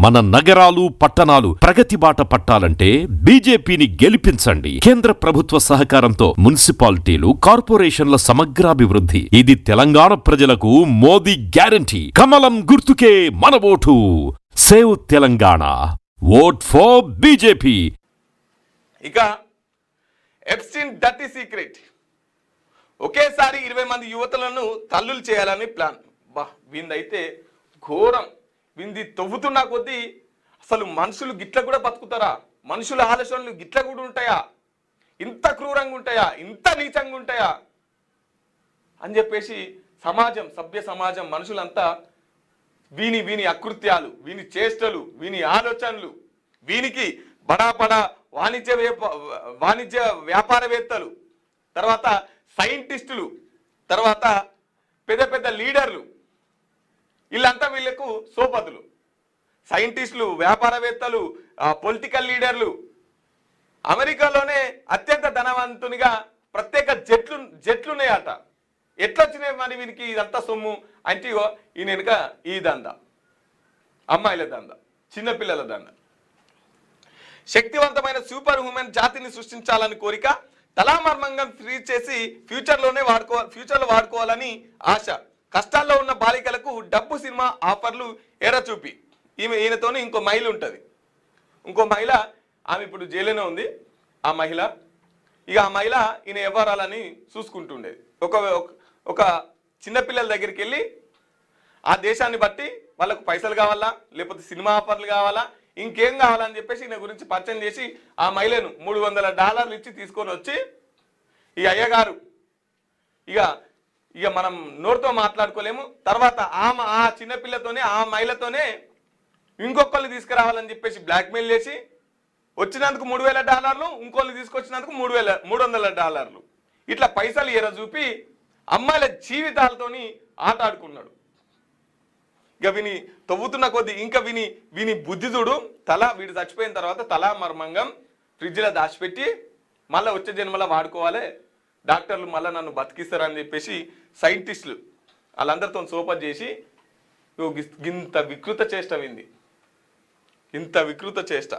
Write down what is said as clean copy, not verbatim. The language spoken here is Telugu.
మన నగరాలు పట్టణాలు ప్రగతి బాట పట్టాలంటే బీజేపీని గెలిపించండి. కేంద్ర ప్రభుత్వ సహకారంతో మున్సిపాలిటీలు, కార్పొరేషన్ల సమగ్రాభివృద్ధి. ఇది తెలంగాణ ప్రజలకు మోదీ గ్యారంటీ. కమలం గుర్తుకే మన vote. Save Telangana. Vote for BJP. ఇక ఎప్స్టీన్ డర్టీ సీక్రెట్. ఒకేసారి 20 మంది యువతులను తల్లులు చేయాలని ప్లాన్. వీందైతే ఘోరం. వింది తవ్వుతున్నా కొద్దీ అసలు మనుషులు గిట్ల కూడా బతుకుతారా? మనుషుల ఆలోచనలు గిట్ల కూడా ఉంటాయా? ఇంత క్రూరంగా ఉంటాయా? ఇంత నీచంగా ఉంటాయా అని చెప్పేసి సమాజం, సభ్య సమాజం, మనుషులంతా వీని అకృత్యాలు, వీని చేష్టలు, వీని ఆలోచనలు, వీనికి బడా బడా వాణిజ్య వ్యాపారవేత్తలు, తర్వాత సైంటిస్టులు, తర్వాత పెద్ద పెద్ద లీడర్లు, వీళ్ళంతా వీళ్ళకు సోపతులు. సైంటిస్టులు, వ్యాపారవేత్తలు, పొలిటికల్ లీడర్లు. అమెరికాలోనే అత్యంత ధనవంతునిగా ప్రత్యేక జట్లున్నాయట. ఎట్లొచ్చినాయి మరి వీనికి ఇదంతా సొమ్ము అంటే? ఈయన వెనుక ఈ దంద, అమ్మాయిల దంద, చిన్నపిల్లల దంద. శక్తివంతమైన సూపర్ హ్యూమన్ జాతిని సృష్టించాలని కోరిక, తలామర్మంగా ఫ్రీ చేసి ఫ్యూచర్లో వాడుకోవాలని ఆశ. కష్టాల్లో ఉన్న బాలికలకు డబ్బు సినిమా ఆఫర్లు ఎరచూపి. ఈయనతోనే ఇంకో మహిళ ఉంటుంది. ఇంకో మహిళ, ఆమె ఇప్పుడు జైలునే ఉంది. ఆ మహిళ ఆ మహిళ ఈయన వ్యవహారాలని చూసుకుంటుండేది. ఒక చిన్నపిల్లల దగ్గరికి వెళ్ళి ఆ దేశాన్ని బట్టి వాళ్ళకు పైసలు కావాలా, లేకపోతే సినిమా ఆఫర్లు కావాలా, ఇంకేం కావాలని చెప్పేసి ఈయన గురించి పరిచయం చేసి ఆ మహిళను $300 ఇచ్చి తీసుకొని వచ్చి, ఈ అయ్యగారు ఇక మనం నోరుతో మాట్లాడుకోలేము. తర్వాత ఆ చిన్నపిల్లతోనే, ఆ మహిళతోనే ఇంకొకరిని తీసుకురావాలని చెప్పేసి బ్లాక్మెయిల్ చేసి వచ్చినందుకు $3000, ఇంకొకరిని తీసుకొచ్చినందుకు $300. ఇట్లా పైసలు ఎర చూపి అమ్మాయిల జీవితాలతోని ఆట ఆడుకున్నాడు. ఇక విని తవ్వుతున్న కొద్దీ ఇంకా విని బుద్ధి చూడు. వీడు చచ్చిపోయిన తర్వాత తలా మర్మంగం ఫ్రిడ్జ్లో దాచిపెట్టి మళ్ళీ వచ్చే జన్మలో వాడుకోవాలి, డాక్టర్లు మళ్ళీ నన్ను బతికిస్తారని చెప్పేసి సైంటిస్టులు వాళ్ళందరితో సోపత్ చేసి ఇంత వికృత చేష్ట వింది. ఇంత వికృత చేష్ట.